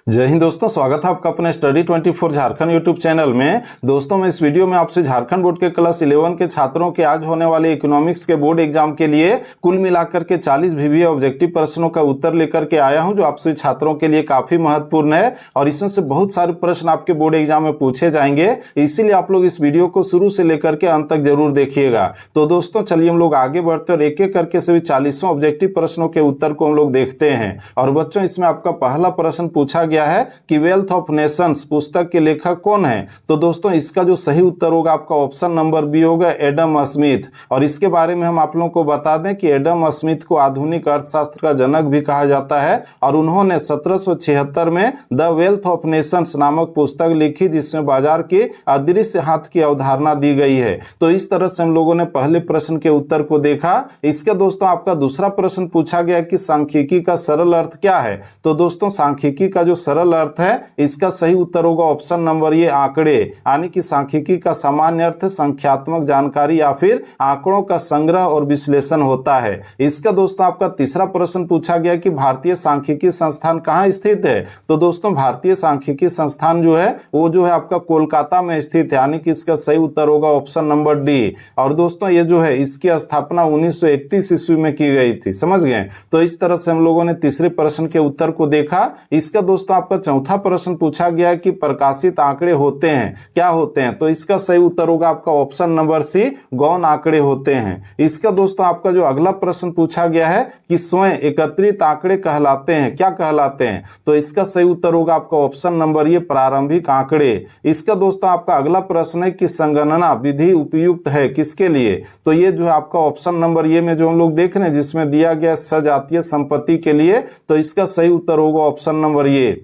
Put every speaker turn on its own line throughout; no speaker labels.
जय हिंद दोस्तों, स्वागत है आपका अपने स्टडी 24 झारखंड यूट्यूब चैनल में। दोस्तों मैं इस वीडियो में आपसे झारखंड बोर्ड के क्लास 11 के छात्रों के आज होने वाले इकोनॉमिक्स के बोर्ड एग्जाम के लिए कुल मिलाकर के 40 VBA ऑब्जेक्टिव प्रश्नों का उत्तर लेकर के आया हूं, जो आपसे छात्रों के लिए काफी महत्वपूर्ण है और इसमें से बहुत सारे प्रश्न आपके बोर्ड एग्जाम में पूछे जाएंगे। इसीलिए आप लोग इस वीडियो को शुरू से लेकर के अंत तक जरूर देखिएगा। तो दोस्तों चलिए हम लोग आगे बढ़ते और एक एक करके सभी 40 ऑब्जेक्टिव प्रश्नों के उत्तर को हम लोग देखते हैं। और बच्चों इसमें आपका पहला प्रश्न पूछा गया है कि वेल्थ ऑफ नेशंस पुस्तक के लेखक कौन है। तो दोस्तों इसका जो सही उत्तर होगा आपका ऑप्शन नंबर बी होगा, एडम स्मिथ। और इसके बारे में हम आप लोगों को बता दें कि एडम स्मिथ को आधुनिक अर्थशास्त्र का जनक भी कहा जाता है और उन्होंने 1776 में द वेल्थ ऑफ नेशंस नामक पुस्तक लिखी, जिसमें बाजार के अदृश्य हाथ की अवधारणा दी गई है। तो इस तरह से हम लोगों ने पहले प्रश्न के उत्तर को देखा। इसका दोस्तों आपका दूसरा प्रश्न पूछा गया कि सांख्यिकी का सरल अर्थ क्या है। तो दोस्तों सांख्यिकी का जो सरल अर्थ है इसका सही उत्तर होगा ऑप्शन नंबर ये, आंकड़े। यानी कि सांख्यिकी का सामान्य अर्थ संख्यात्मक जानकारी या फिर आंकड़ों का संग्रह और विश्लेषण होता है। इसका दोस्तों आपका तीसरा प्रश्न पूछा गया कि भारतीय सांख्यिकी संस्थान कहाँ स्थित है। तो दोस्तों भारतीय सांख्यिकी संस्थान जो है वो जो है आपका कोलकाता में स्थित है, यानी कि इसका सही उत्तर होगा ऑप्शन नंबर डी। और दोस्तों ये जो है इसकी स्थापना 1931 ईस्वी में की गई थी, समझ गए। तो इस तरह से हम लोगों ने तीसरे प्रश्न के उत्तर को देखा। इसका दोस्तों आपका चौथा प्रश्न पूछा गया कि प्रकाशित आंकड़े होते हैं, क्या होते हैं। तो इसका सही उत्तर होगा आपका ऑप्शन नंबर सी, गौण आंकड़े होते हैं। इसका दोस्तों आपका जो अगला प्रश्न पूछा गया है कि स्वयं एकत्रित आंकड़े कहलाते हैं, क्या कहलाते हैं। तो इसका सही उत्तर होगा आपका ऑप्शन नंबर ये, प्रारंभिक आंकड़े। इसका दोस्तों आपका अगला प्रश्न है कि संगणना विधि उपयुक्त है किसके लिए। तो ये जो है आपका ऑप्शन नंबर ये में जो हम लोग देख रहे हैं जिसमें दिया गया सजातीय संपत्ति के लिए, तो इसका सही उत्तर होगा ऑप्शन नंबर ये।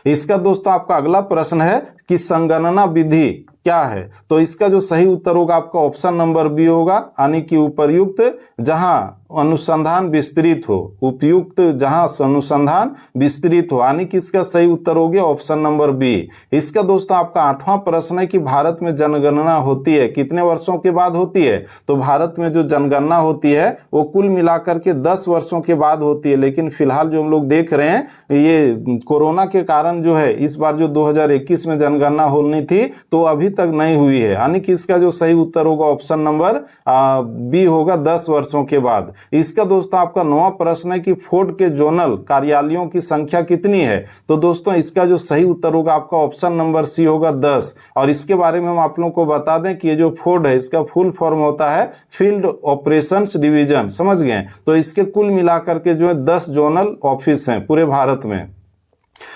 इसका दोस्तों आपका अगला प्रश्न है कि संगणना विधि क्या है। तो इसका जो सही उत्तर होगा आपका ऑप्शन नंबर बी होगा, यानी कि उपयुक्त जहां अनुसंधान विस्तृत हो, उपयुक्त जहां अनुसंधान विस्तृत हो, यानी कि इसका सही उत्तर हो गया ऑप्शन नंबर बी। इसका दोस्तों आपका आठवां प्रश्न है कि भारत में जनगणना होती है कितने वर्षों के बाद होती है। तो भारत में जो जनगणना होती है वो कुल मिलाकर के 10 वर्षों के बाद होती है, लेकिन फिलहाल जो हम लोग देख रहे हैं ये कोरोना के कारण जो है इस बार जो 2021 में जनगणना होनी थी तो अभी तक नहीं हुई है, यानी कि इसका जो सही उत्तर होगा ऑप्शन नंबर बी होगा, 10 वर्षों के बाद। इसका दोस्तों आपका 9वां प्रश्न है कि फोर्ड के जोनल कार्यालयों की संख्या कितनी है। तो दोस्तों इसका जो सही उत्तर होगा आपका ऑप्शन नंबर सी होगा, 10। और इसके बारे में हम आप लोगों को बता दें कि ये जो फोर्ड है इसका फुल फॉर्म होता है फील्ड ऑपरेशंस डिवीजन, समझ गए। तो इसके कुल मिलाकर के जो है 10 जोनल ऑफिस हैं पूरे भारत में।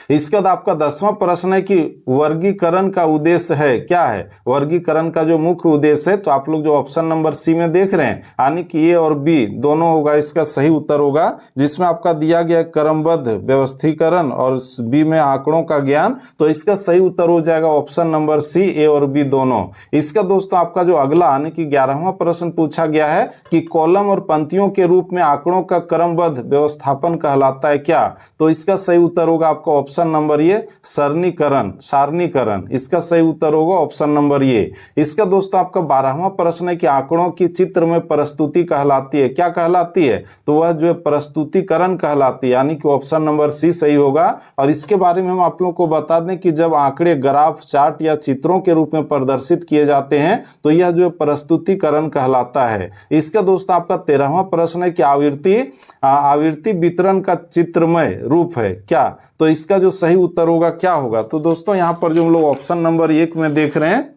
इसके बाद आपका 10वां प्रश्न है कि वर्गीकरण का उद्देश्य है, क्या है वर्गीकरण का जो मुख्य उद्देश्य है। तो आप लोग जो ऑप्शन नंबर सी में देख रहे हैं, यानी कि ए और बी दोनों होगा, इसका सही उत्तर होगा, जिसमें आपका दिया गया क्रमबद्ध व्यवस्थीकरण और बी में आंकड़ों का ज्ञान। तो इसका सही उत्तर हो जाएगा ऑप्शन नंबर सी, ए और बी दोनों। इसका दोस्तों आपका जो अगला यानी कि 11वां प्रश्न पूछा गया है कि कॉलम और पंक्तियों के रूप में आंकड़ों का क्रमबद्ध व्यवस्थापन कहलाता है क्या। तो इसका सही उत्तर होगा आपका ऑप्शन नंबर ये, सारणीकरण। इसका सही उत्तर होगा ऑप्शन नंबर ये। इसका दोस्तों आपका 12वां प्रश्न है कि आंकड़ों की चित्र में प्रस्तुति कहलाती है, क्या कहलाती है। तो वह जो है प्रस्तुतिकरण कहलाती है, यानी कि ऑप्शन नंबर सी सही होगा। और इसके बारे में हम आप लोगों को बता दें कि जब आंकड़े ग्राफ, चार्ट या चित्रों के रूप में प्रदर्शित किए जाते हैं तो यह जो है प्रस्तुतिकरण कहलाता है। इसका दोस्तों आपका 13वां प्रश्न है कि आवृत्ति वितरण का चित्रमय रूप है क्या। तो इसका जो सही उत्तर होगा क्या होगा। तो दोस्तों यहां पर जो हम लोग ऑप्शन नंबर 1 में देख रहे हैं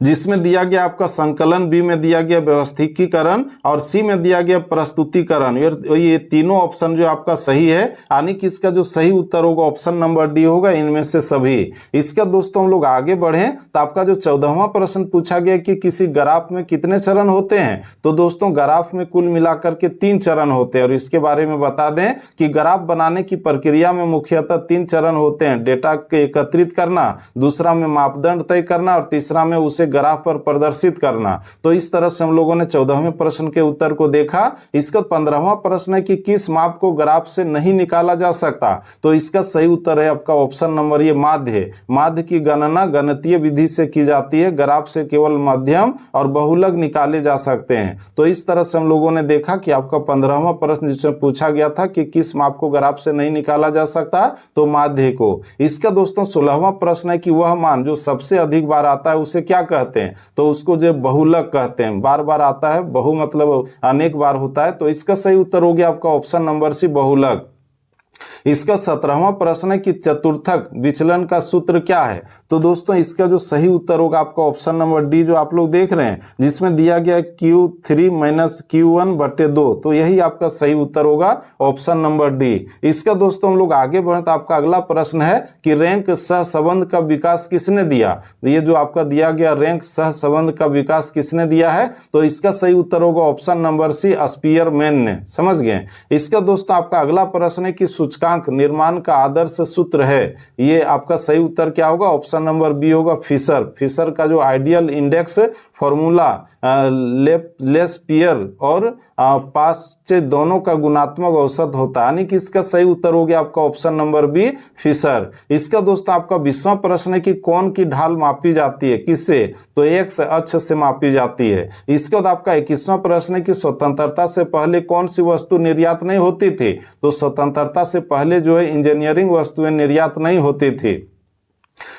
जिसमें दिया गया आपका संकलन, बी में दिया गया व्यवस्थिकीकरण और सी में दिया गया प्रस्तुतिकरण, ये तीनों ऑप्शन जो आपका सही है, यानी कि इसका जो सही उत्तर होगा ऑप्शन नंबर डी होगा, इनमें से सभी। इसका दोस्तों हम लोग आगे बढ़ें तो आपका जो 14वां प्रश्न पूछा गया कि किसी ग्राफ में कितने चरण होते हैं। तो दोस्तों ग्राफ में कुल मिलाकर के 3 चरण होते हैं और इसके बारे में बता दें कि ग्राफ बनाने की प्रक्रिया में मुख्यतः 3 चरण होते हैं। डेटा के एकत्रित करना, दूसरा में मापदंड तय करना और तीसरा में उसे ग्राफ पर प्रदर्शित करना। तो इस तरह से हम लोगों ने 14वें प्रश्न के उत्तर को देखा। इसका 15वां प्रश्न है कि किस माप को ग्राफ से नहीं निकाला जा सकता। तो इसका सही उत्तर है आपका ऑप्शन नंबर ये माध्य है। माध्य की गणना गणितीय विधि से की जाती है, ग्राफ से केवल मध्यम और बहुलक निकाले जा सकते हैं। तो इस तरह से हम लोगों ने देखा कि आपका 15वां प्रश्न जिसमें पूछा गया था कि किस माप को ग्राफ से नहीं निकाला जा सकता, तो माध्य को। इसका दोस्तों 16वां प्रश्न है कि वह मान जो सबसे अधिक बार आता है उसे क्या कहते हैं। तो उसको जो बहुलक कहते हैं, बार बार आता है, बहु मतलब अनेक बार होता है। तो इसका सही उत्तर हो गया आपका ऑप्शन नंबर सी, बहुलक। इसका 17वां प्रश्न है कि चतुर्थक विचलन का सूत्र क्या है। तो दोस्तों इसका जो सही उत्तर होगा आपका ऑप्शन नंबर डी, जो आप लोग देख रहे हैं जिसमें दिया गया है Q3 - Q1/2। तो यही आपका सही उत्तर होगा ऑप्शन नंबर डी। इसका दोस्तों हम लोग आगे बढ़े तो आपका अगला प्रश्न है कि रैंक सहसंबंध का विकास किसने दिया। ये जो आपका दिया गया रैंक सहसंबंध का विकास किसने दिया है, तो इसका सही उत्तर होगा ऑप्शन नंबर सी, स्पीयरमैन ने। समझ गए। इसका दोस्तों आपका अगला प्रश्न है कि सूचकांक निर्माण का आदर्श सूत्र है। ये आपका सही उत्तर क्या होगा, ऑप्शन नंबर बी होगा, फिशर। फिशर का जो आइडियल इंडेक्स फॉर्मूला लेस्पियर और पास्चे दोनों का गुणात्मक औसत होता है, यानी कि इसका सही उत्तर हो गया आपका ऑप्शन नंबर बी, फिशर। इसका दोस्तों आपका 20वां प्रश्न है कि कोण की ढाल मापी जाती है, किससे, तो एक्स अक्ष से मापी जाती है। इसके बाद आपका 21वां प्रश्न है कि स्वतंत्रता से पहले कौन सी वस्तु निर्यात नहीं होती थी। तो स्वतंत्रता से पहले जो है इंजीनियरिंग वस्तुएं निर्यात नहीं होती थी।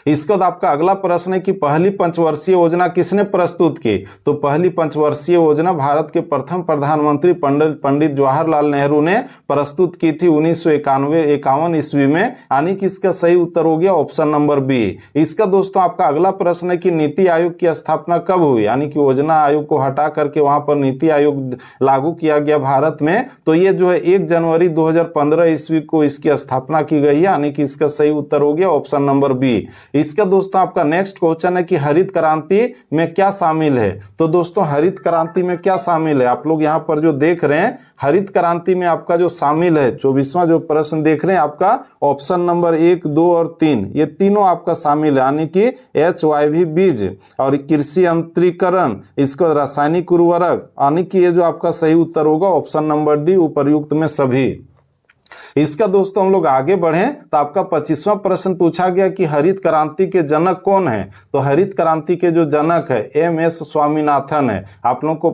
इसके बाद आपका अगला प्रश्न है कि पहली पंचवर्षीय योजना किसने प्रस्तुत की। तो पहली पंचवर्षीय योजना भारत के प्रथम प्रधानमंत्री पंडित जवाहरलाल नेहरू ने प्रस्तुत की थी 1951 ईस्वी में, यानी कि इसका सही उत्तर हो गया ऑप्शन नंबर बी। इसका दोस्तों आपका अगला प्रश्न है कि नीति आयोग की स्थापना कब हुई, यानी कि योजना आयोग को हटा करके वहां पर नीति आयोग लागू किया गया भारत में। तो ये जो है 1 जनवरी 2015 ईस्वी को इसकी स्थापना की गई है, यानी कि इसका सही उत्तर हो गया ऑप्शन नंबर बी। इसका दोस्तों आपका नेक्स्ट क्वेश्चन है कि हरित क्रांति में क्या शामिल है। तो दोस्तों हरित क्रांति में क्या शामिल है, आप लोग यहाँ पर जो देख रहे हैं हरित क्रांति में आपका जो शामिल है 24वां जो प्रश्न देख रहे हैं आपका ऑप्शन नंबर 1, 2 और 3, ये तीनों आपका शामिल है, यानी कि HYV बीज और कृषि यंत्रीकरण, इसको रासायनिक उर्वरक, यानी कि ये जो आपका सही उत्तर होगा ऑप्शन नंबर डी, उपर्युक्त में सभी। इसका दोस्तों हम लोग आगे बढ़ें तो आपका 25वां प्रश्न पूछा गया कि हरित क्रांति के जनक कौन है। तो हरित क्रांति के जो जनक है MS स्वामीनाथन है। आप लोगों को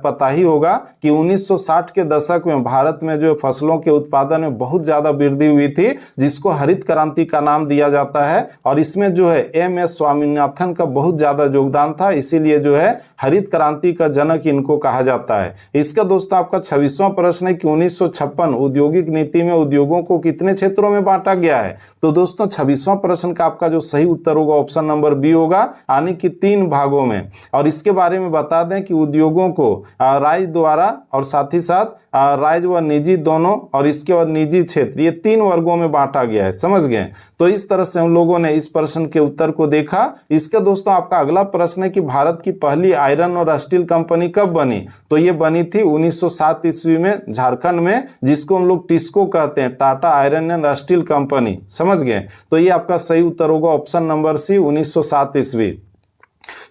पता ही होगा कि 1960 के दशक में भारत में जो फसलों के उत्पादन में बहुत ज्यादा वृद्धि हुई थी, जिसको हरित क्रांति का नाम दिया जाता है। और इसमें जो है MS स्वामीनाथन का बहुत ज्यादा योगदान था, इसीलिए जो है हरित क्रांति का जनक इनको कहा जाता है। इसका दोस्तों आपका 26वां प्रश्न है कि 1956 औद्योगिक नीति में उद्योगों को कितने क्षेत्रों में बांटा गया है। तो दोस्तों 26वां प्रश्न का आपका जो सही उत्तर होगा ऑप्शन नंबर बी होगा, यानी कि 3 भागों में। और इसके बारे में बता दें कि उद्योगों को राज्य द्वारा और साथ ही साथ राज्य व निजी दोनों, और इसके बाद निजी क्षेत्र, ये 3 वर्गों में बांटा गया है। समझ गए। तो इस तरह से हम लोगों ने इस प्रश्न के उत्तर को देखा। इसका दोस्तों आपका अगला प्रश्न है कि भारत की पहली आयरन और स्टील कंपनी कब बनी। तो ये बनी थी 1907 ईस्वी में झारखंड में, जिसको हम लोग टिस्को कहते हैं, Tata iron and steel company. समझ गए। तो ये आपका सही उत्तर होगा ऑप्शन नंबर सी, 1907 ईस्वी।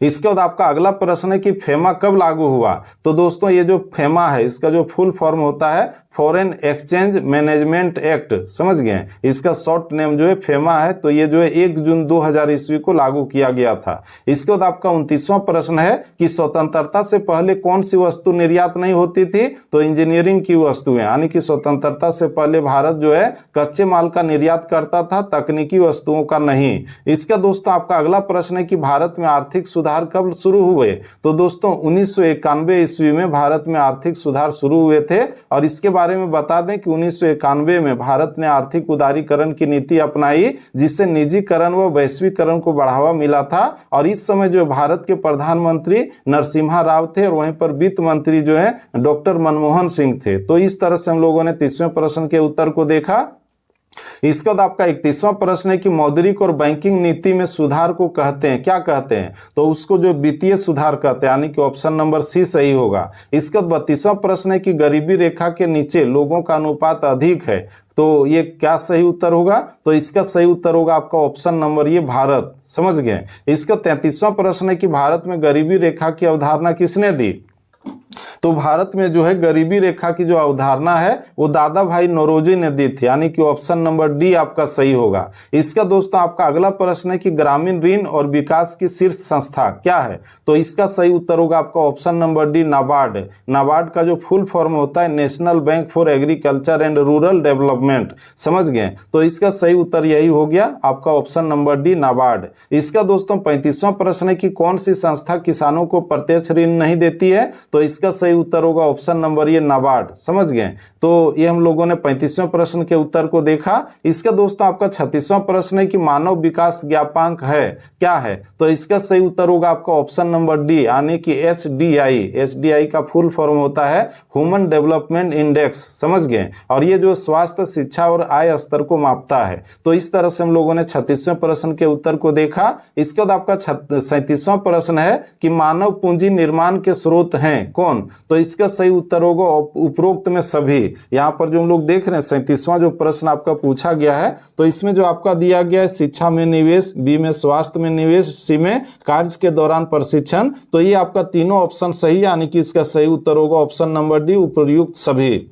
इसके बाद आपका अगला प्रश्न है कि फेमा कब लागू हुआ। तो दोस्तों ये जो फेमा है इसका जो फुल फॉर्म होता है फॉरेन एक्सचेंज मैनेजमेंट एक्ट। समझ गए। इसका शॉर्ट नेम जो है फेमा है। तो ये जो है 1 जून 2000 ईस्वी को लागू किया गया था। इसके बाद आपका 29वां प्रश्न है कि स्वतंत्रता से पहले कौन सी वस्तु निर्यात नहीं होती थी। तो इंजीनियरिंग की वस्तुएं, यानी कि स्वतंत्रता से पहले भारत जो है कच्चे माल का निर्यात करता था, तकनीकी वस्तुओं का नहीं। इसका दोस्तों आपका अगला प्रश्न है कि भारत में आर्थिक सुधार कब शुरू हुए। तो दोस्तों 1991 ईस्वी में भारत में आर्थिक सुधार शुरू हुए थे। और इसके बारे में बता दें कि 1991 में भारत ने आर्थिक उदारीकरण की नीति अपनाई, जिससे निजीकरण व वैश्वीकरण को बढ़ावा मिला था। और इस समय जो भारत के प्रधानमंत्री नरसिम्हा राव थे और वहीं पर वित्त मंत्री जो है डॉक्टर मनमोहन सिंह थे। तो इस तरह से हम लोगों ने 30वें प्रश्न के उत्तर को देखा। इसके बाद आपका 31वां प्रश्न है कि मौद्रिक और बैंकिंग नीति में सुधार को कहते हैं, क्या कहते हैं? तो उसको जो वित्तीय सुधार कहते हैं, यानी कि ऑप्शन नंबर सी सही होगा। इसके बाद 32वां प्रश्न है कि गरीबी रेखा के नीचे लोगों का अनुपात अधिक है, तो ये क्या सही उत्तर होगा? तो इसका सही उत्तर होगा आपका ऑप्शन नंबर ये भारत। समझ गए। इसका 33वां प्रश्न है कि भारत में गरीबी रेखा की अवधारणा किसने दी? तो भारत में जो है गरीबी रेखा की जो अवधारणा है वो दादा भाई नौरोजी ने दी थी, यानी कि ऑप्शन नंबर डी आपका सही होगा। इसका दोस्तों आपका अगला प्रश्न है कि ग्रामीण ऋण और विकास की शीर्ष संस्था क्या है? तो इसका सही उत्तर होगा आपका option number D NABARD. NABARD का जो फुल फॉर्म होता है national bank for agriculture and rural development. समझ गए। तो इसका सही उत्तर यही हो गया आपका ऑप्शन नंबर डी नाबार्ड। इसका दोस्तों 35वां प्रश्न है कि कौन सी संस्था किसानों को प्रत्यक्ष ऋण नहीं देती है? तो इसका सही उत्तर होगा ऑप्शन नंबर ये नाबार्ड। समझ गए। तो ये हम लोगों ने 35वें प्रश्न के उत्तर को देखा। इसका दोस्तों आपका 36वां प्रश्न है कि मानव विकास ज्ञापांक है क्या है? तो इसका सही उत्तर होगा आपका ऑप्शन नंबर डी, यानी कि HDI। HDI का फुल फॉर्म होता है ह्यूमन डेवलपमेंट इंडेक्स। समझ गए। और ये जो स्वास्थ्य, शिक्षा और आय स्तर को मापता है। तो इस तरह से हम लोगों ने 36वें प्रश्न के उत्तर को देखा। इसके बाद आपका 37वां प्रश्न है कि मानव पूंजी निर्माण के स्रोत हैं कौन? तो इसका सही उत्तर होगा उपरोक्त में सभी। यहाँ पर जो हम लोग देख रहे हैं 37वां जो प्रश्न आपका पूछा गया है, तो इसमें जो आपका दिया गया है शिक्षा में निवेश, बी में स्वास्थ्य में निवेश, सी में कार्य के दौरान प्रशिक्षण, तो ये आपका तीनों ऑप्शन सही, यानी कि इसका सही उत्तर होगा ऑप्शन नंबर डी उपयुक्त सभी।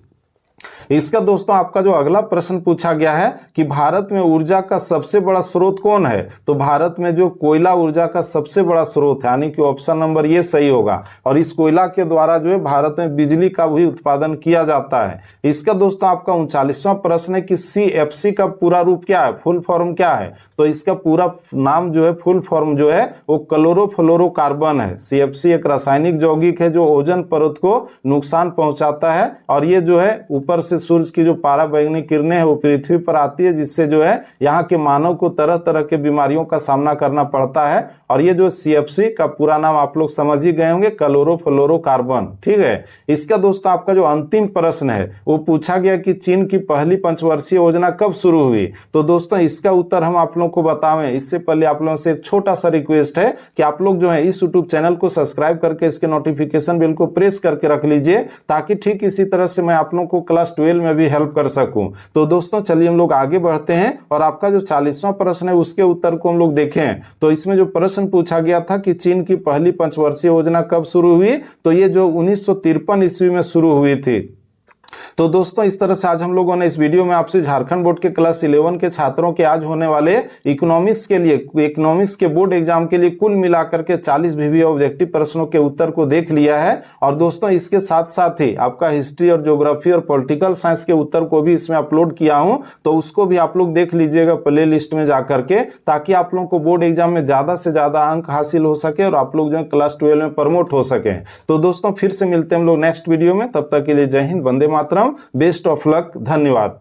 इसका दोस्तों आपका जो अगला प्रश्न पूछा गया है कि भारत में ऊर्जा का सबसे बड़ा स्रोत कौन है? तो भारत में जो कोयला ऊर्जा का सबसे बड़ा स्रोत है, यानी कि ऑप्शन नंबर ये सही होगा। और इस कोयला के द्वारा जो है भारत में बिजली का भी उत्पादन किया जाता है। इसका दोस्तों आपका 39वां प्रश्न है कि CFC का पूरा रूप क्या है, फुल फॉर्म क्या है? तो इसका पूरा नाम जो है, फुल फॉर्म जो है वो क्लोरोफ्लोरोकार्बन है। CFC एक रासायनिक यौगिक है जो ओजोन परत को नुकसान पहुंचाता है, और ये जो है ऊपर से सूरज की जो पराबैंगनी किरणें हैं वो पृथ्वी पर आती है, जिससे जो है यहाँ के मानव को तरह तरह के बीमारियों का सामना करना पड़ता है। और ये जो CFC का पूरा नाम आप लोग समझ ही गए होंगे, क्लोरोफ्लोरोकार्बन। ठीक है। इसका दोस्तों आपका जो अंतिम प्रश्न है वो पूछा गया कि चीन की पहली पंचवर्षीय योजना कब शुरू हुई? तो दोस्तों इसका उत्तर हम आप लोगों को बतावें इससे पहले आप लोगों से एक छोटा सा रिक्वेस्ट है कि आप लोग जो है इस यूट्यूब चैनल को सब्सक्राइब करके इसके नोटिफिकेशन बिल को प्रेस करके रख लीजिए, ताकि ठीक इसी तरह से मैं आप लोगों को क्लास 12 में भी हेल्प कर सकूं। तो दोस्तों चलिए हम लोग आगे बढ़ते हैं और आपका जो 40वां प्रश्न है उसके उत्तर को हम लोग देखें। तो इसमें जो प्रश्न पूछा गया था कि चीन की पहली पंचवर्षीय योजना कब शुरू हुई, तो ये जो 1953 ईस्वी में शुरू हुई थी। तो दोस्तों इस तरह से आज हम लोगों ने इस वीडियो में आपसे झारखंड बोर्ड के क्लास 11 के छात्रों के आज होने वाले इकोनॉमिक्स के बोर्ड एग्जाम के लिए कुल मिलाकर के 40 VBA ऑब्जेक्टिव प्रश्नों के उत्तर को देख लिया है। और दोस्तों इसके साथ साथ ही आपका हिस्ट्री और ज्योग्राफी और पॉलिटिकल साइंस के उत्तर को भी इसमें अपलोड किया हूं, तो उसको भी आप लोग देख लीजिएगा प्ले लिस्ट में जाकर के, ताकि आप लोगों को बोर्ड एग्जाम में ज्यादा से ज्यादा अंक हासिल हो सके और आप लोग जो है क्लास 12 में प्रमोट हो सके। तो दोस्तों फिर से मिलते हैं हम लोग नेक्स्ट वीडियो में, तब तक के लिए जय Hind, Vande Mataram, best of luck, धन्यवाद।